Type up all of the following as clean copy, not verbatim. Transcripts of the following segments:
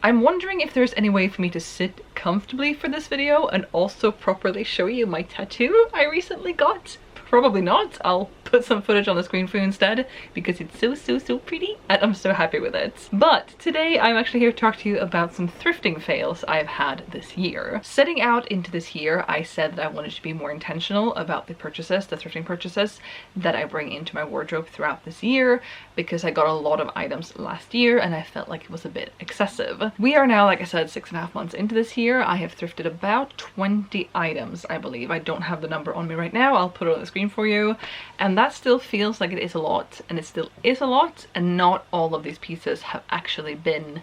I'm wondering if there's any way for me to sit comfortably for this video and also properly show you my tattoo I recently got. Probably not. I'll put some footage on the screen for you instead because it's so pretty and I'm so happy with it. But today I'm actually here to talk to you about some thrifting fails I've had this year. Setting out into this year, I said that I wanted to be more intentional about the purchases, the thrifting purchases that I bring into my wardrobe throughout this year, because I got a lot of items last year and I felt like it was a bit excessive. We are now, like I said, 6.5 months into this year. I have thrifted about 20 items, I believe. I don't have the number on me right now. I'll put it on the screen for you. And that still feels like it is a lot, and it still is a lot, and not all of these pieces have actually been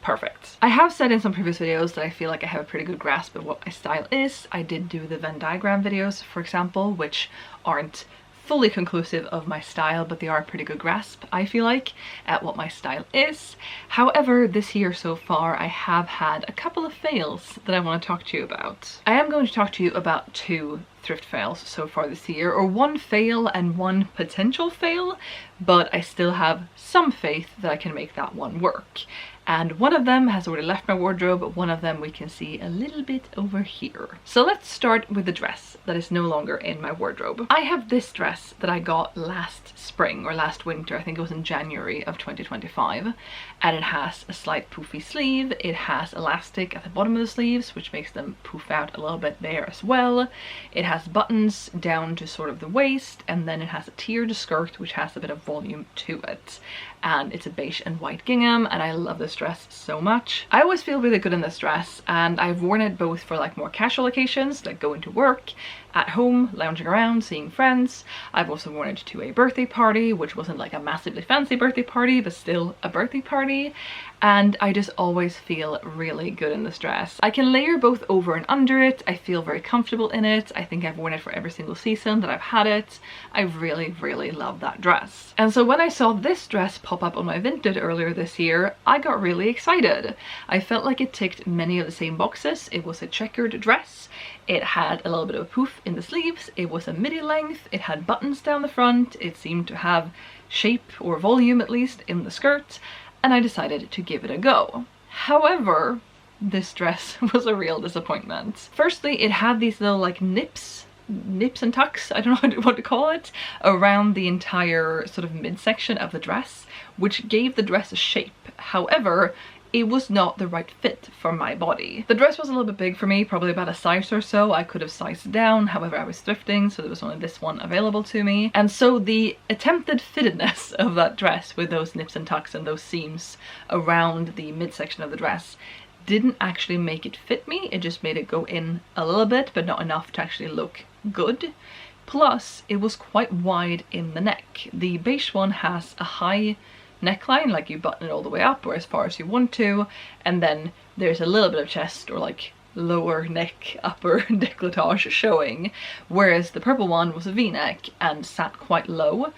perfect. I have said in some previous videos that I feel like I have a pretty good grasp of what my style is. I did do the Venn diagram videos, for example, which aren't fully conclusive of my style, but they are a pretty good grasp, I feel like, at what my style is. However, this year so far, I have had a couple of fails that I want to talk to you about. I am going to talk to you about 2 thrift fails so far this year, or 1 fail and 1 potential fail, but I still have some faith that I can make that one work. And one of them has already left my wardrobe, one of them we can see a little bit over here. So let's start with the dress that is no longer in my wardrobe. I have this dress that I got last spring or last winter, I think it was in January of 2025, and it has a slight poofy sleeve. It has elastic at the bottom of the sleeves, which makes them poof out a little bit there as well. It has buttons down to sort of the waist, and then it has a tiered skirt which has a bit of volume to it. And it's a beige and white gingham, and I love this dress so much. I always feel really good in this dress, and I've worn it both for like more casual occasions, like going to work, at home, lounging around, seeing friends. I've also worn it to a birthday party, which wasn't like a massively fancy birthday party, but still a birthday party. And I just always feel really good in this dress. I can layer both over and under it. I feel very comfortable in it. I think I've worn it for every single season that I've had it. I really love that dress. And so when I saw this dress pop up on my Vinted earlier this year, I got really excited. I felt like it ticked many of the same boxes. It was a checkered dress. It had a little bit of a poof in the sleeves. It was a midi length. It had buttons down the front. It seemed to have shape or volume, at least, in the skirt. And I decided to give it a go. However, this dress was a real disappointment. Firstly, it had these little like nips and tucks, I don't know what to call it, around the entire sort of midsection of the dress, which gave the dress a shape. However, it was not the right fit for my body. The dress was a little bit big for me, probably about a size or so. I could have sized down, however I was thrifting, so there was only this one available to me. And so the attempted fittedness of that dress with those nips and tucks and those seams around the midsection of the dress didn't actually make it fit me. It just made it go in a little bit, but not enough to actually look good. Plus, it was quite wide in the neck. The beige one has a high neckline, like you button it all the way up or as far as you want to, and then there's a little bit of chest or like lower neck, upper décolletage showing, whereas the purple one was a v-neck and sat quite low.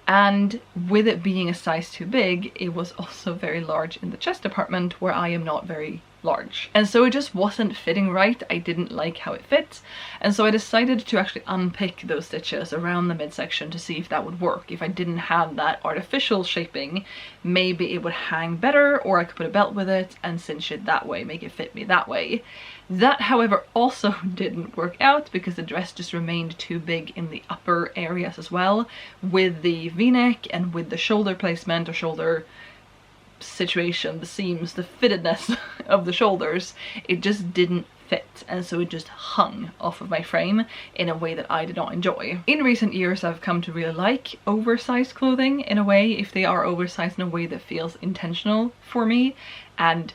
And with it being a size too big, it was also very large in the chest department, where I am not very large. And so it just wasn't fitting right. I didn't like how it fit. And so I decided to actually unpick those stitches around the midsection to see if that would work. If I didn't have that artificial shaping, maybe it would hang better, or I could put a belt with it and cinch it that way, make it fit me that way. That, however, also didn't work out because the dress just remained too big in the upper areas as well, with the v-neck and with the shoulder placement or shoulder situation, the seams, the fittedness of the shoulders. It just didn't fit, and so it just hung off of my frame in a way that I did not enjoy. In recent years, I've come to really like oversized clothing in a way, if they are oversized in a way that feels intentional for me and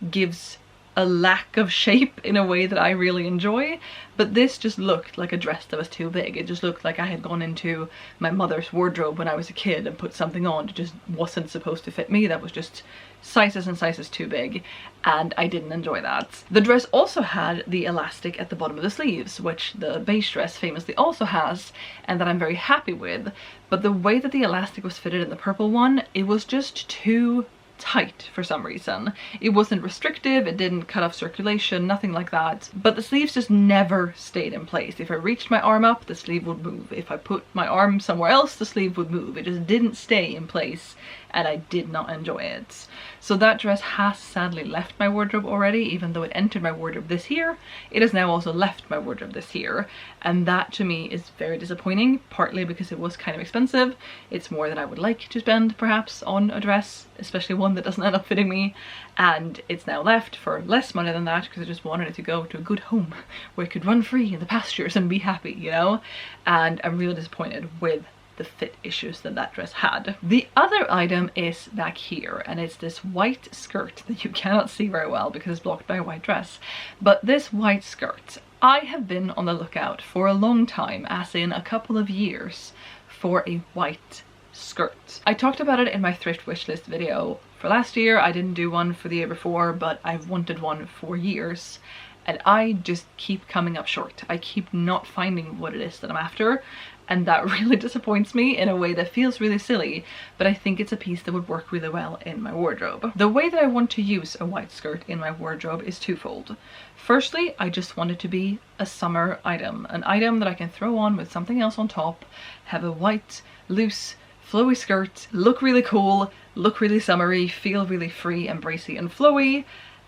gives a lack of shape in a way that I really enjoy. But this just looked like a dress that was too big. It just looked like I had gone into my mother's wardrobe when I was a kid and put something on that just wasn't supposed to fit me, that was just sizes and sizes too big, and I didn't enjoy that. The dress also had the elastic at the bottom of the sleeves, which the beige dress famously also has, and that I'm very happy with, but the way that the elastic was fitted in the purple one, it was just too tight for some reason. It wasn't restrictive, it didn't cut off circulation, nothing like that, but the sleeves just never stayed in place. If I reached my arm up, the sleeve would move. If I put my arm somewhere else, the sleeve would move. It just didn't stay in place, and I did not enjoy it. So that dress has sadly left my wardrobe already. Even though it entered my wardrobe this year, it has now also left my wardrobe this year, and that to me is very disappointing, partly because it was kind of expensive. It's more than I would like to spend perhaps on a dress, especially one that doesn't end up fitting me, and it's now left for less money than that because I just wanted it to go to a good home where it could run free in the pastures and be happy, you know? And I'm really disappointed with the fit issues that that dress had. The other item is back here, and it's this white skirt that you cannot see very well because it's blocked by a white dress. But this white skirt, I have been on the lookout for a long time, as in a couple of years, for a white skirt. I talked about it in my thrift wishlist video for last year. I didn't do one for the year before, but I've wanted one for years. And I just keep coming up short. I keep not finding what it is that I'm after, and that really disappoints me in a way that feels really silly, but I think it's a piece that would work really well in my wardrobe. The way that I want to use a white skirt in my wardrobe is twofold. Firstly, I just want it to be a summer item, an item that I can throw on with something else on top, have a white, loose, flowy skirt, look really cool, look really summery, feel really free and bracey and flowy.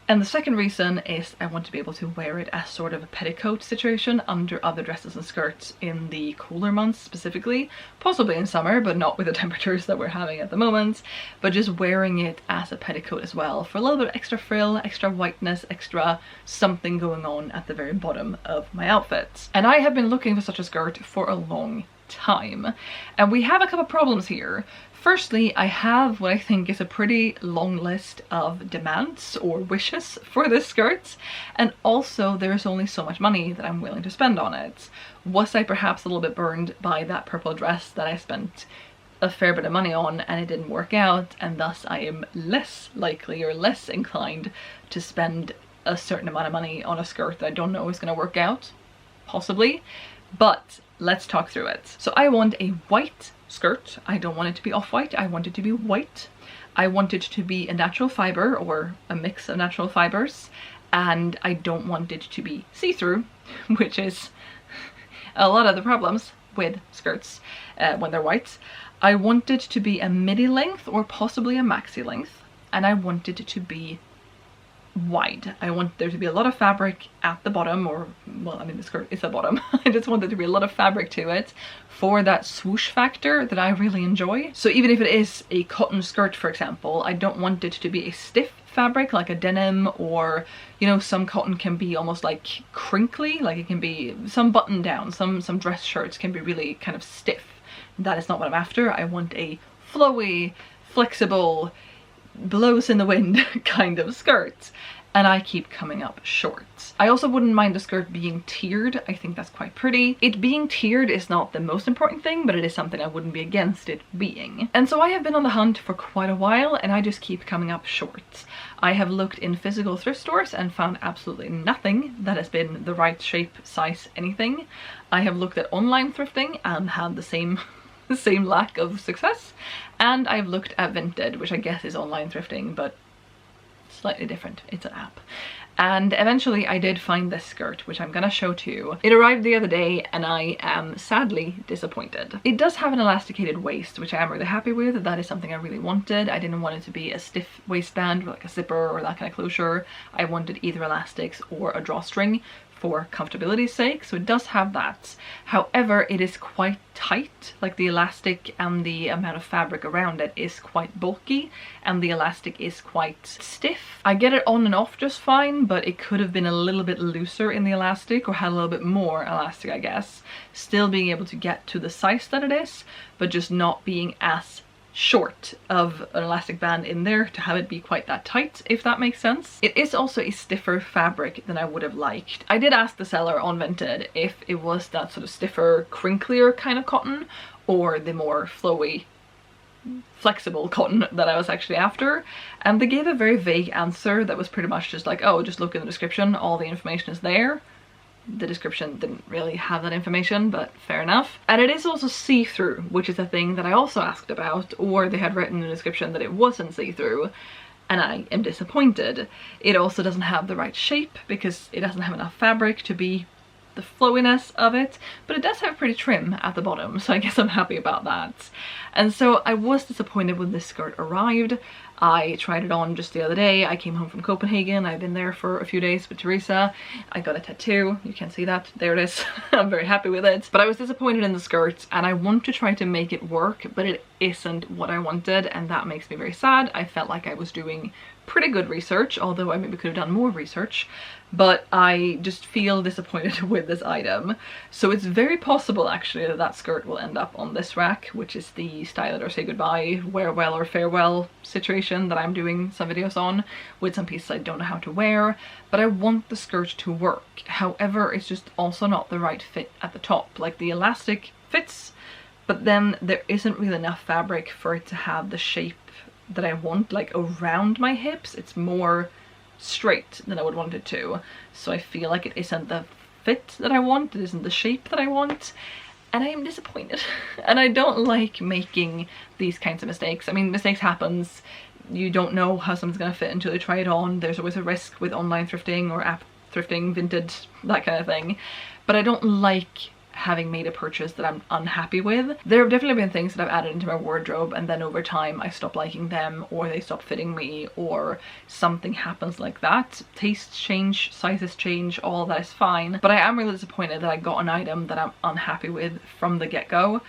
And the second reason is I want to be able to wear it as sort of a petticoat situation under other dresses and skirts in the cooler months specifically, possibly in summer, but not with the temperatures that we're having at the moment, but just wearing it as a petticoat as well for a little bit of extra frill, extra whiteness, extra something going on at the very bottom of my outfit. And I have been looking for such a skirt for a long time, and we have a couple problems here. Firstly, I have what I think is a pretty long list of demands or wishes for this skirt, and also there's only so much money that I'm willing to spend on it. Was I perhaps a little bit burned by that purple dress that I spent a fair bit of money on and it didn't work out, and thus I am less likely or less inclined to spend a certain amount of money on a skirt that I don't know is going to work out? Possibly, but let's talk through it. So I want a white skirt. I don't want it to be off-white, I want it to be white. I want it to be a natural fiber or a mix of natural fibers, and I don't want it to be see-through, which is a lot of the problems with skirts when they're white. I want it to be a midi length or possibly a maxi length, and I want it to be wide. I want there to be a lot of fabric at the bottom, or well, I mean the skirt is the bottom. I just want there to be a lot of fabric to it for that swoosh factor that I really enjoy. So even if it is a cotton skirt, for example, I don't want it to be a stiff fabric like a denim, or you know, some cotton can be almost like crinkly, like it can be some button down, some dress shirts can be really kind of stiff. That is not what I'm after. I want a flowy, flexible, blows in the wind kind of skirt, and I keep coming up short. I also wouldn't mind the skirt being tiered. I think that's quite pretty. It being tiered is not the most important thing, but it is something I wouldn't be against it being. And so I have been on the hunt for quite a while, and I just keep coming up short. I have looked in physical thrift stores and found absolutely nothing that has been the right shape, size, anything. I have looked at online thrifting and had the same lack of success, and I've looked at Vinted, which I guess is online thrifting but slightly different, it's an app. And eventually I did find this skirt, which I'm gonna show to you. It arrived the other day and I am sadly disappointed. It does have an elasticated waist, which I am really happy with. That is something I really wanted. I didn't want it to be a stiff waistband with like a zipper or that kind of closure. I wanted either elastics or a drawstring for comfortability's sake, so it does have that. However, it is quite tight, like the elastic and the amount of fabric around it is quite bulky, and the elastic is quite stiff. I get it on and off just fine, but it could have been a little bit looser in the elastic, or had a little bit more elastic, I guess. Still being able to get to the size that it is, but just not being as short of an elastic band in there to have it be quite that tight, if that makes sense. It is also a stiffer fabric than I would have liked. I did ask the seller on Vinted if it was that sort of stiffer, crinklier kind of cotton, or the more flowy, flexible cotton that I was actually after, and they gave a very vague answer that was pretty much just like, oh, just look in the description, all the information is there. The description didn't really have that information, but fair enough. And it is also see-through, which is a thing that I also asked about, or they had written in the description that it wasn't see-through, and I am disappointed. It also doesn't have the right shape because it doesn't have enough fabric to be the flowiness of it, but it does have pretty trim at the bottom, so I guess I'm happy about that. And so I was disappointed when this skirt arrived. I tried it on just the other day. I came home from Copenhagen. I've been there for a few days with Teresa. I got a tattoo. You can't see that. There it is. I'm very happy with it. But I was disappointed in the skirt, and I want to try to make it work, but it isn't what I wanted, and that makes me very sad. I felt like I was doing pretty good research, although I maybe could have done more research, but I just feel disappointed with this item. So it's very possible actually that that skirt will end up on this rack, which is the style it or say goodbye, wear well or farewell situation that I'm doing some videos on, with some pieces I don't know how to wear. But I want the skirt to work. However, it's just also not the right fit at the top. Like, the elastic fits, but then there isn't really enough fabric for it to have the shape that I want, like around my hips. It's more straight than I would want it to, so I feel like it isn't the fit that I want, it isn't the shape that I want, and I am disappointed. And I don't like making these kinds of mistakes. I mean, mistakes happens. You don't know how something's gonna fit until you try it on. There's always a risk with online thrifting or app thrifting, Vinted, that kind of thing. But I don't like having made a purchase that I'm unhappy with. There have definitely been things that I've added into my wardrobe and then over time I stop liking them, or they stop fitting me, or something happens like that. Tastes change, sizes change, all that is fine. But I am really disappointed that I got an item that I'm unhappy with from the get-go.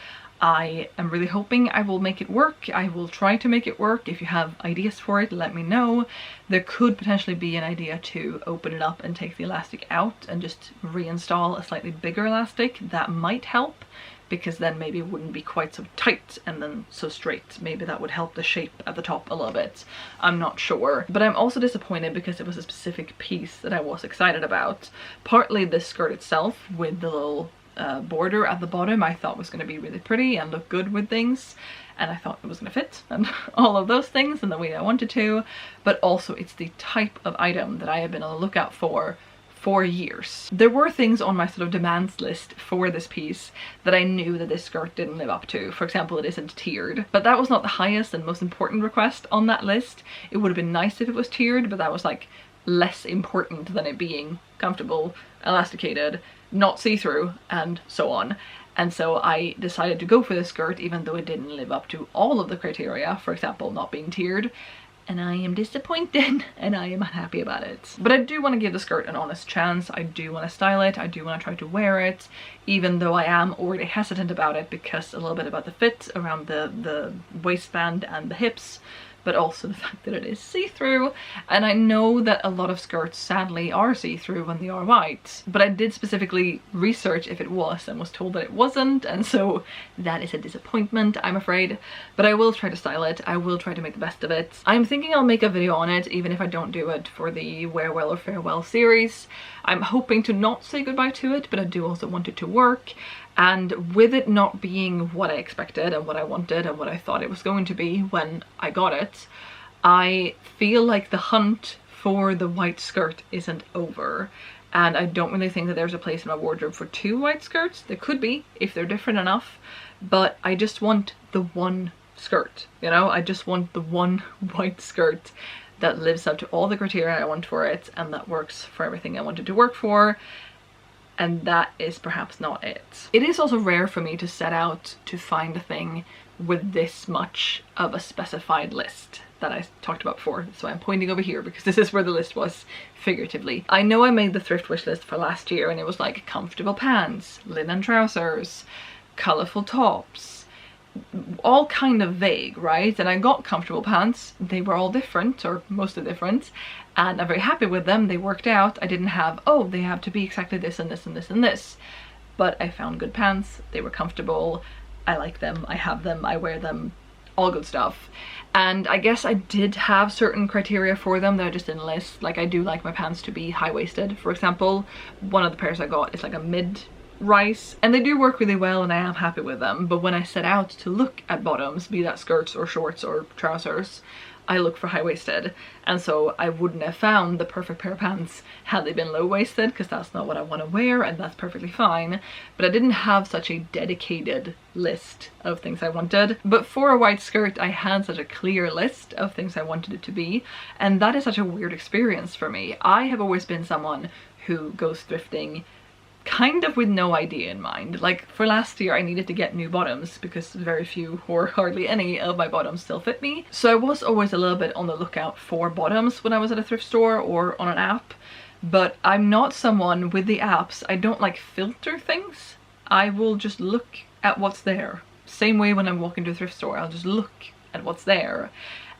I am really hoping I will make it work. I will try to make it work. If you have ideas for it, let me know. There could potentially be an idea to open it up and take the elastic out and just reinstall a slightly bigger elastic. That might help, because then maybe it wouldn't be quite so tight and then so straight. Maybe that would help the shape at the top a little bit. I'm not sure. But I'm also disappointed because it was a specific piece that I was excited about. Partly the skirt itself with the little border at the bottom I thought was going to be really pretty and look good with things, and I thought it was going to fit and all of those things in the way I wanted to. But also it's the type of item that I have been on the lookout for years. There were things on my sort of demands list for this piece that I knew that this skirt didn't live up to. For example, it isn't tiered, but that was not the highest and most important request on that list. It would have been nice if it was tiered, but that was like less important than it being comfortable, elasticated, not see-through, and so on. And so I decided to go for this skirt even though it didn't live up to all of the criteria, for example not being tiered, and I am disappointed and I am unhappy about it. But I do want to give the skirt an honest chance. I do want to style it, I do want to try to wear it, even though I am already hesitant about it because a little bit about the fit around the waistband and the hips, but also the fact that it is see-through. And I know that a lot of skirts sadly are see-through when they are white, but I did specifically research if it was and was told that it wasn't, and so that is a disappointment, I'm afraid. But I will try to style it, I will try to make the best of it. I'm thinking I'll make a video on it even if I don't do it for the Wear Well or Farewell series. I'm hoping to not say goodbye to it, but I do also want it to work. And with it not being what I expected and what I wanted and what I thought it was going to be when I got it, I feel like the hunt for the white skirt isn't over. And I don't really think that there's a place in my wardrobe for two white skirts. There could be if they're different enough, but I just want the one skirt, you know? I just want the one white skirt that lives up to all the criteria I want for it and that works for everything I want it to work for. And that is perhaps not it. It is also rare for me to set out to find a thing with this much of a specified list that I talked about before. So I'm pointing over here because this is where the list was figuratively. I know I made the thrift wish list for last year and it was like comfortable pants, linen trousers, colorful tops, all kind of vague, right? And I got comfortable pants. They were all different, or mostly different, and I'm very happy with them. They worked out. I didn't have, oh, they have to be exactly this and this and this and this, but I found good pants. They were comfortable. I like them. I have them. I wear them. All good stuff. And I guess I did have certain criteria for them that I just didn't list. Like, I do like my pants to be high-waisted, for example. One of the pairs I got is like a mid-rise, and they do work really well and I am happy with them. But when I set out to look at bottoms, be that skirts or shorts or trousers, I look for high-waisted, and so I wouldn't have found the perfect pair of pants had they been low-waisted, because that's not what I want to wear, and that's perfectly fine. But I didn't have such a dedicated list of things I wanted. But for a white skirt I had such a clear list of things I wanted it to be, and that is such a weird experience for me. I have always been someone who goes thrifting kind of with no idea in mind. Like for last year I needed to get new bottoms because very few or hardly any of my bottoms still fit me. So I was always a little bit on the lookout for bottoms when I was at a thrift store or on an app. But I'm not someone with the apps, I don't like filter things. I will just look at what's there. Same way when I'm walking to a thrift store, I'll just look at what's there.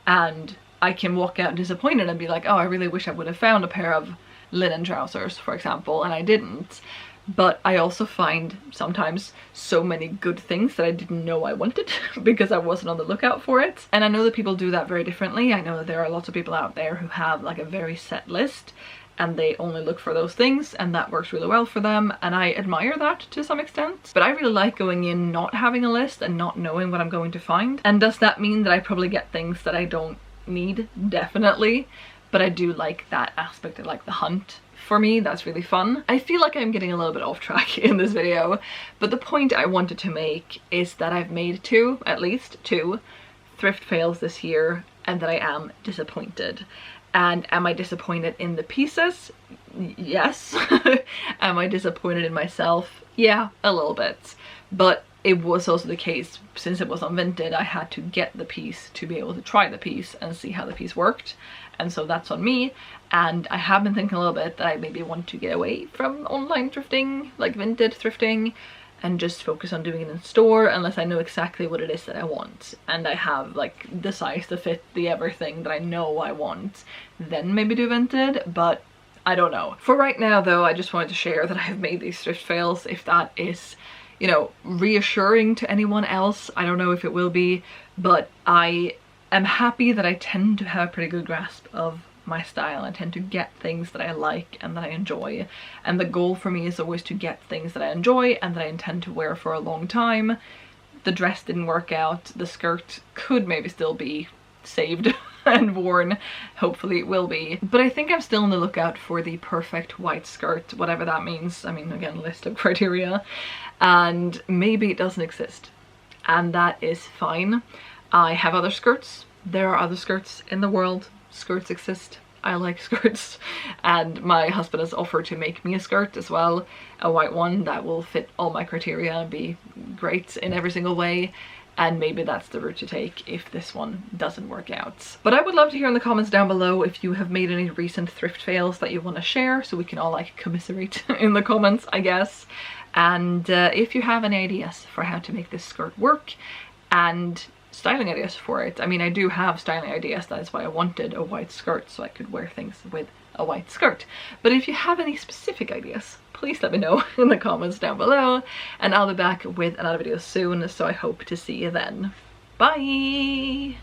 And I can walk out disappointed and be like, oh, I really wish I would have found a pair of linen trousers, for example, and I didn't. But I also find sometimes so many good things that I didn't know I wanted because I wasn't on the lookout for it. And I know that people do that very differently. I know that there are lots of people out there who have like a very set list and they only look for those things, and that works really well for them, and I admire that to some extent. But I really like going in not having a list and not knowing what I'm going to find. And does that mean that I probably get things that I don't need? Definitely. But I do like that aspect of like the hunt. For me, that's really fun. I feel like I'm getting a little bit off track in this video, but the point I wanted to make is that I've made at least two thrift fails this year, and that I am disappointed. And am I disappointed in the pieces? Yes. Am I disappointed in myself? Yeah, a little bit. But it was also the case, since it was on Vinted, I had to get the piece to be able to try the piece and see how the piece worked. And so that's on me. And I have been thinking a little bit that I maybe want to get away from online thrifting, like Vinted thrifting, and just focus on doing it in store unless I know exactly what it is that I want. And I have like the size, the fit, the everything that I know I want. Then maybe do Vinted, but I don't know. For right now though, I just wanted to share that I have made these thrift fails. If that is, you know, reassuring to anyone else, I don't know if it will be, but I am happy that I tend to have a pretty good grasp of my style. I tend to get things that I like and that I enjoy, and the goal for me is always to get things that I enjoy and that I intend to wear for a long time. The dress didn't work out, the skirt could maybe still be saved and worn, hopefully it will be, but I think I'm still on the lookout for the perfect white skirt, whatever that means. I mean, again, list of criteria, and maybe it doesn't exist, and that is fine. I have other skirts, there are other skirts in the world. Skirts exist. I like skirts, and my husband has offered to make me a skirt as well, a white one that will fit all my criteria and be great in every single way, and maybe that's the route to take if this one doesn't work out. But I would love to hear in the comments down below if you have made any recent thrift fails that you want to share, so we can all like commiserate in the comments, I guess. And if you have any ideas for how to make this skirt work, and styling ideas for it. I mean, I do have styling ideas, that is why I wanted a white skirt, so I could wear things with a white skirt. But if you have any specific ideas, please let me know in the comments down below, and I'll be back with another video soon, so I hope to see you then. Bye!